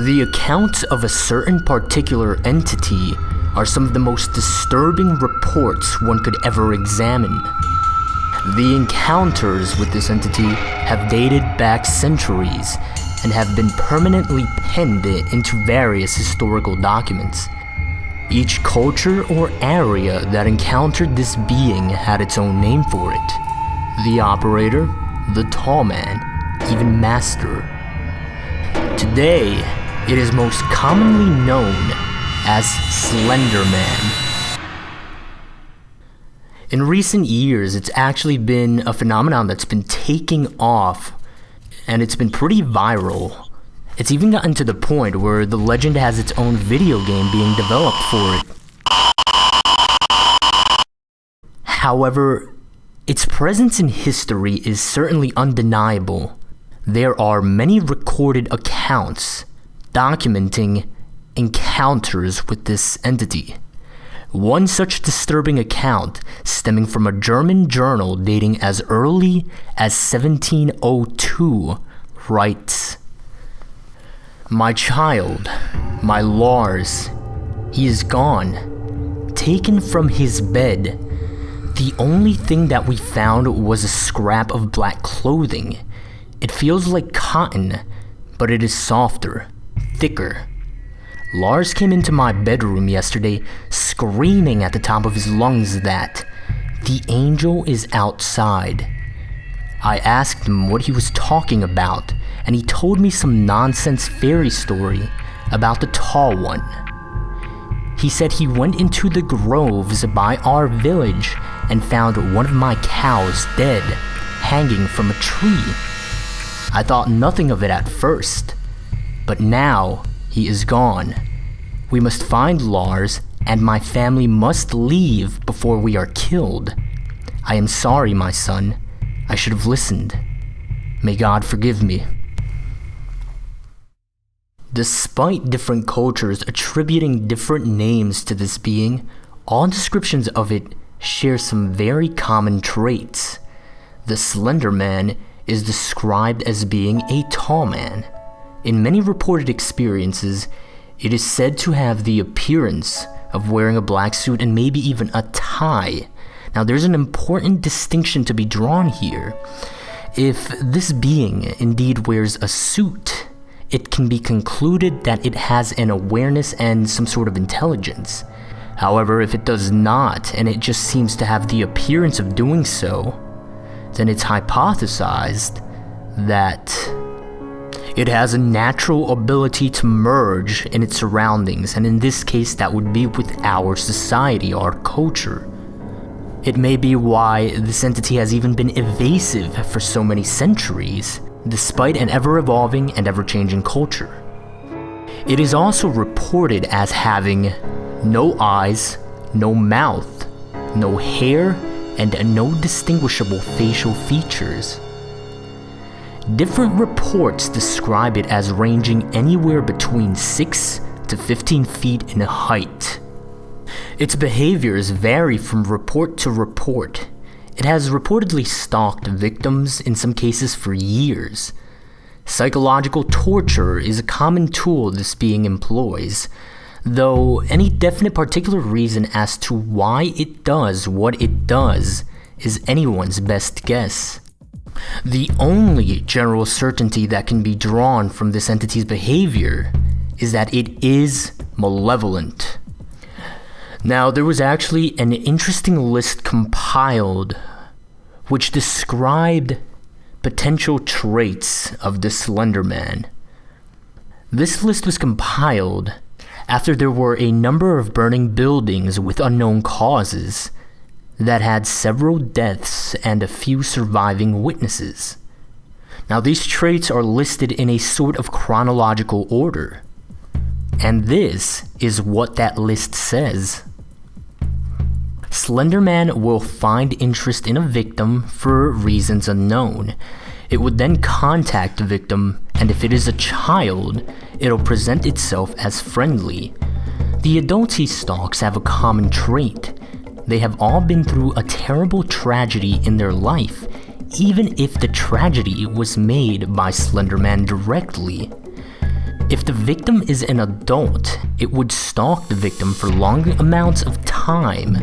The accounts of a certain particular entity are some of the most disturbing reports one could ever examine. The encounters with this entity have dated back centuries and have been permanently penned into various historical documents. Each culture or area that encountered this being had its own name for it. The operator, the tall man, even master. Today, it is most commonly known as Slender Man. In recent years, it's actually been a phenomenon that's been taking off, and it's been pretty viral. It's even gotten to the point where the legend has its own video game being developed for it. However, its presence in history is certainly undeniable. There are many recorded accounts documenting encounters with this entity. One such disturbing account, stemming from a German journal dating as early as 1702, writes, "My child, my Lars, he is gone, taken from his bed. The only thing that we found was a scrap of black clothing. It feels like cotton, but it is softer, thicker. Lars came into my bedroom yesterday screaming at the top of his lungs that the angel is outside. I asked him what he was talking about, and he told me some nonsense fairy story about the tall one. He said he went into the groves by our village and found one of my cows dead, hanging from a tree. I thought nothing of it at first, but now he is gone. We must find Lars, and my family must leave before we are killed. I am sorry, my son. I should have listened. May God forgive me." Despite different cultures attributing different names to this being, all descriptions of it share some very common traits. The Slender Man is described as being a tall man. In many reported experiences, it is said to have the appearance of wearing a black suit and maybe even a tie. Now, there's an important distinction to be drawn here. If this being indeed wears a suit, it can be concluded that it has an awareness and some sort of intelligence. However, if it does not, and it just seems to have the appearance of doing so, then it's hypothesized that it has a natural ability to merge in its surroundings, and in this case that would be with our society, our culture. It may be why this entity has even been evasive for so many centuries, despite an ever-evolving and ever-changing culture. It is also reported as having no eyes, no mouth, no hair, and no distinguishable facial features. Different reports describe it as ranging anywhere between 6 to 15 feet in height. Its behaviors vary from report to report. It has reportedly stalked victims, in some cases for years. Psychological torture is a common tool this being employs, though any definite particular reason as to why it does what it does is anyone's best guess. The only general certainty that can be drawn from this entity's behavior is that it is malevolent. Now, there was actually an interesting list compiled which described potential traits of the Slender Man. This list was compiled after there were a number of burning buildings with unknown causes that had several deaths and a few surviving witnesses. Now, these traits are listed in a sort of chronological order, and this is what that list says. Slender Man will find interest in a victim for reasons unknown. It would then contact the victim, and if it is a child, it'll present itself as friendly. The adults he stalks have a common trait. They have all been through a terrible tragedy in their life, even if the tragedy was made by Slender Man directly. If the victim is an adult, it would stalk the victim for long amounts of time,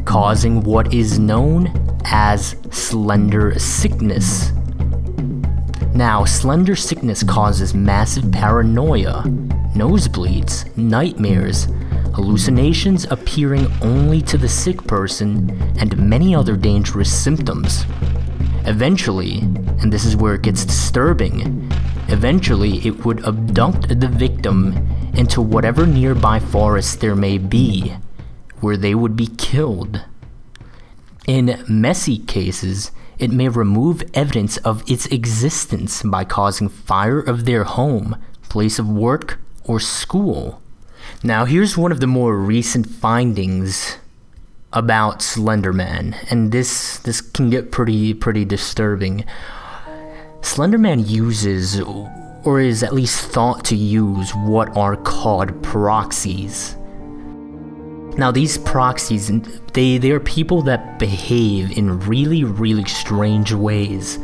causing what is known as slender sickness. Now, slender sickness causes massive paranoia, nosebleeds, nightmares, hallucinations appearing only to the sick person, and many other dangerous symptoms. Eventually, and this is where it gets disturbing, eventually it would abduct the victim into whatever nearby forest there may be, where they would be killed. In messy cases, it may remove evidence of its existence by causing fire of their home, place of work, or school. Now here's one of the more recent findings about Slender Man, and this can get pretty disturbing. Slender Man uses, or is at least thought to use, what are called proxies. Now these proxies, they are people that behave in really strange ways.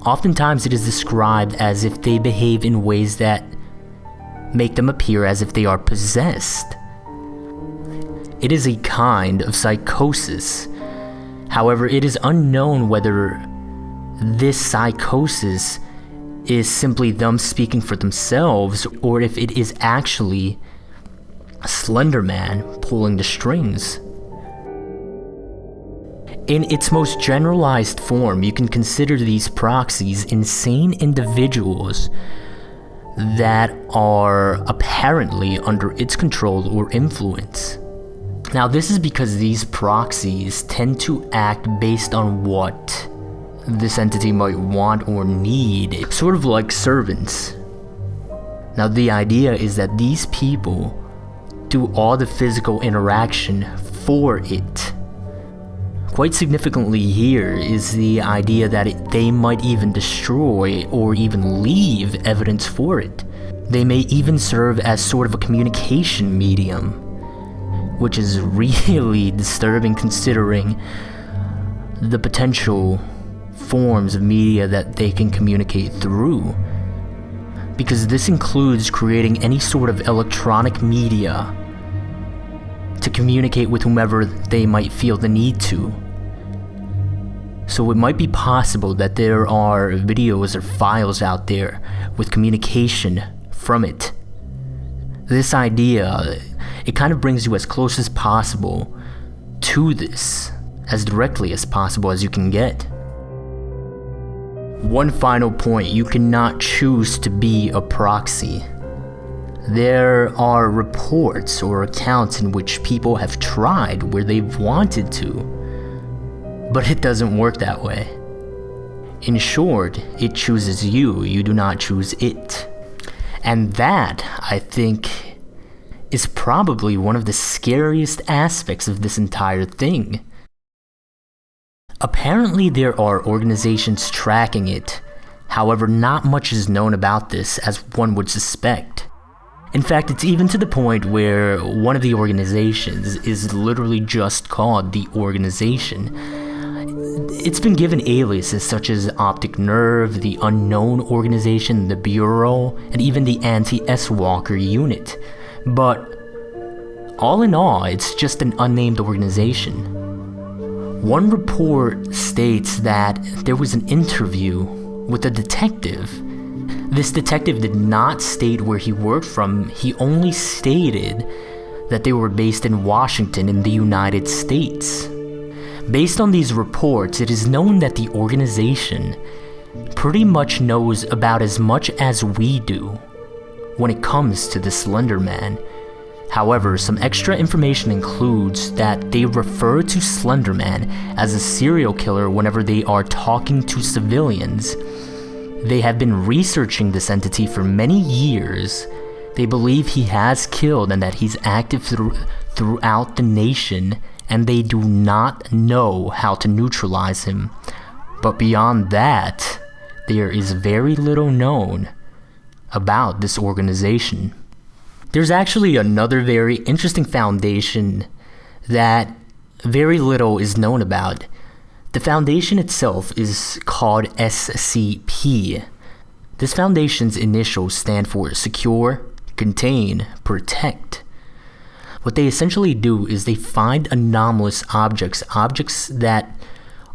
Oftentimes it is described as if they behave in ways that make them appear as if they are possessed. It is a kind of psychosis. However, it is unknown whether this psychosis is simply them speaking for themselves, or if it is actually Slender Man pulling the strings. In its most generalized form, you can consider these proxies insane individuals that are apparently under its control or influence. Now, this is because these proxies tend to act based on what this entity might want or need, sort of like servants. Now, the idea is that these people do all the physical interaction for it. Quite significantly here is the idea that they might even destroy or even leave evidence for it. They may even serve as sort of a communication medium, which is really disturbing considering the potential forms of media that they can communicate through. Because this includes creating any sort of electronic media to communicate with whomever they might feel the need to. So it might be possible that there are videos or files out there with communication from it. This idea, it kind of brings you as close as possible to this, as directly as possible as you can get. One final point, you cannot choose to be a proxy. There are reports or accounts in which people have tried where they've wanted to, but it doesn't work that way. In short, it chooses you, you do not choose it. And that, I think, is probably one of the scariest aspects of this entire thing. Apparently there are organizations tracking it, however not much is known about this as one would suspect. In fact, it's even to the point where one of the organizations is literally just called the organization. It's been given aliases such as Optic Nerve, the Unknown Organization, the Bureau, and even the Anti-S-Walker Unit. But all in all, it's just an unnamed organization. One report states that there was an interview with a detective. This detective did not state where he worked from, he only stated that they were based in Washington in the United States. Based on these reports, it is known that the organization pretty much knows about as much as we do when it comes to the Slender Man. However, some extra information includes that they refer to Slender Man as a serial killer whenever they are talking to civilians. They have been researching this entity for many years. They believe he has killed and that he's active throughout the nation, and they do not know how to neutralize him. But beyond that, there is very little known about this organization. There's actually another very interesting foundation that very little is known about. The foundation itself is called SCP. This foundation's initials stand for secure, contain, protect. What they essentially do is they find anomalous objects that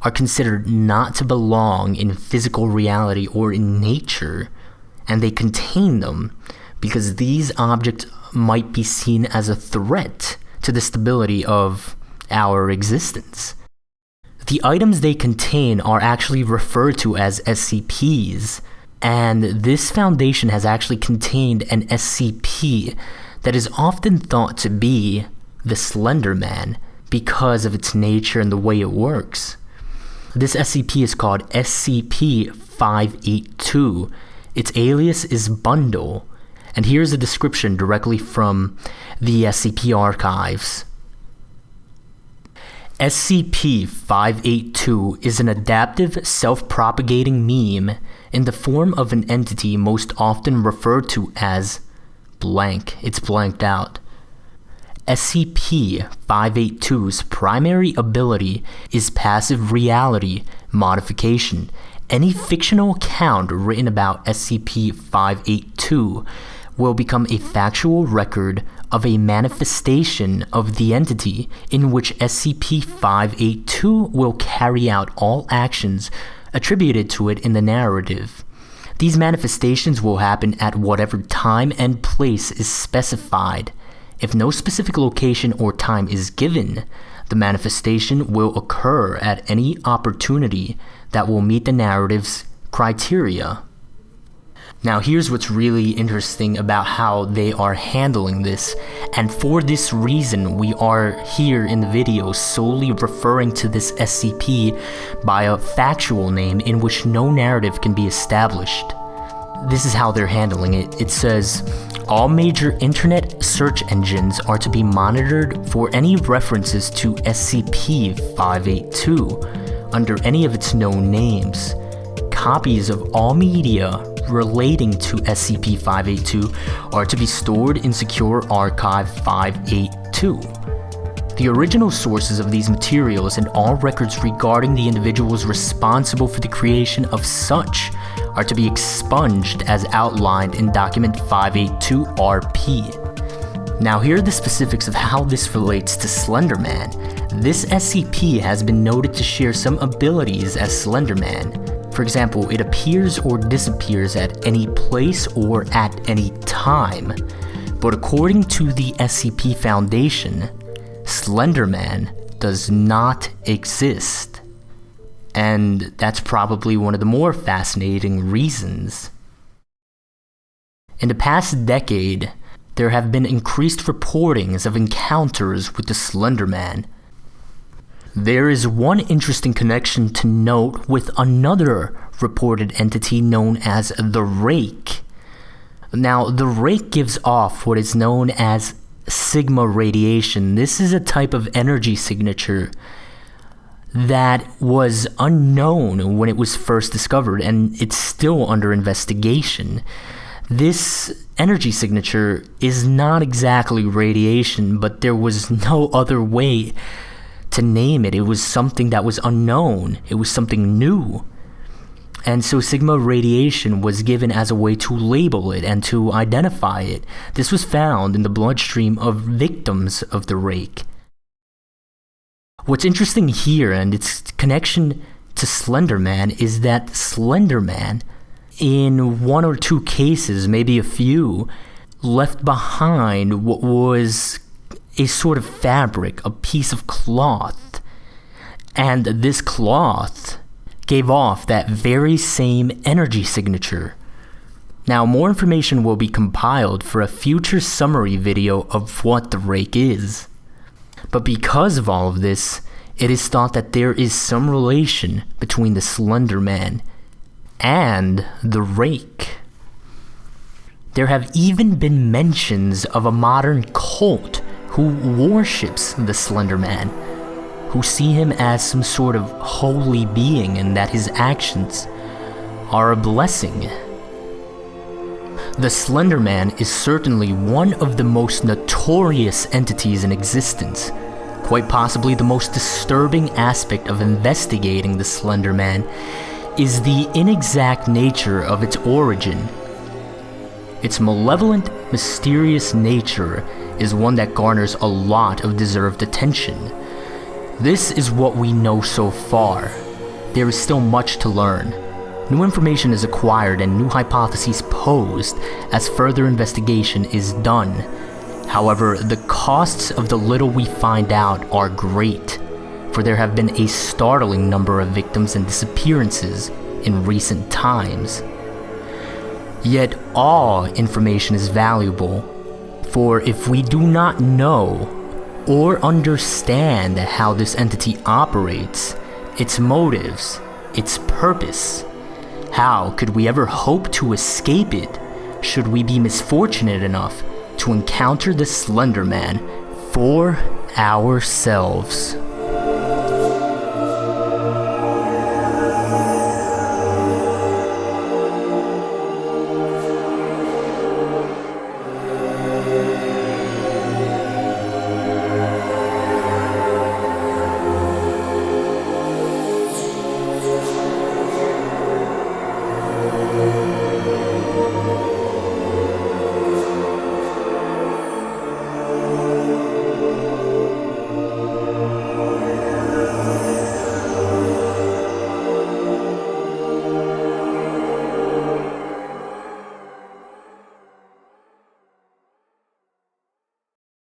are considered not to belong in physical reality or in nature, and they contain them because these objects might be seen as a threat to the stability of our existence. The items they contain are actually referred to as SCPs, and this foundation has actually contained an SCP that is often thought to be the Slender Man because of its nature and the way it works. This SCP is called SCP-582. Its alias is Bundle, and here's a description directly from the SCP archives. SCP-582 is an adaptive, self-propagating meme in the form of an entity most often referred to as blank. It's blanked out. SCP-582's primary ability is passive reality modification. Any fictional account written about SCP-582 will become a factual record of a manifestation of the entity in which SCP-582 will carry out all actions attributed to it in the narrative. These manifestations will happen at whatever time and place is specified. If no specific location or time is given, the manifestation will occur at any opportunity that will meet the narrative's criteria. Now here's what's really interesting about how they are handling this, and for this reason we are here in the video solely referring to this SCP by a factual name in which no narrative can be established. This is how they're handling it. It says, all major internet search engines are to be monitored for any references to SCP-582 under any of its known names. Copies of all media relating to SCP-582 are to be stored in Secure Archive 582. The original sources of these materials and all records regarding the individuals responsible for the creation of such are to be expunged as outlined in Document 582-RP. Now here are the specifics of how this relates to Slender Man. This SCP has been noted to share some abilities as Slender Man. For example, it appears or disappears at any place or at any time. But according to the SCP Foundation, Slender Man does not exist. And that's probably one of the more fascinating reasons. In the past decade, there have been increased reportings of encounters with the Slender Man. There is one interesting connection to note with another reported entity known as the Rake. Now, the Rake gives off what is known as sigma radiation. This is a type of energy signature that was unknown when it was first discovered, and it's still under investigation. This energy signature is not exactly radiation, but there was no other way to name it. It was something that was unknown. It was something new. And so sigma radiation was given as a way to label it and to identify it. This was found in the bloodstream of victims of the Rake. What's interesting here, and its connection to Slender Man, is that Slender Man, in one or two cases, maybe a few, left behind what was a sort of fabric, a piece of cloth. And this cloth gave off that very same energy signature. Now, more information will be compiled for a future summary video of what the Rake is. But because of all of this, it is thought that there is some relation between the Slender Man and the Rake. There have even been mentions of a modern cult who worships the Slender Man, who see him as some sort of holy being and that his actions are a blessing. The Slender Man is certainly one of the most notorious entities in existence. Quite possibly the most disturbing aspect of investigating the Slender Man is the inexact nature of its origin. Its malevolent, mysterious nature is one that garners a lot of deserved attention. This is what we know so far. There is still much to learn. New information is acquired and new hypotheses posed as further investigation is done. However, the costs of the little we find out are great, for there have been a startling number of victims and disappearances in recent times. Yet all information is valuable, for if we do not know or understand how this entity operates, its motives, its purpose, how could we ever hope to escape it should we be misfortunate enough to encounter the Slender Man for ourselves?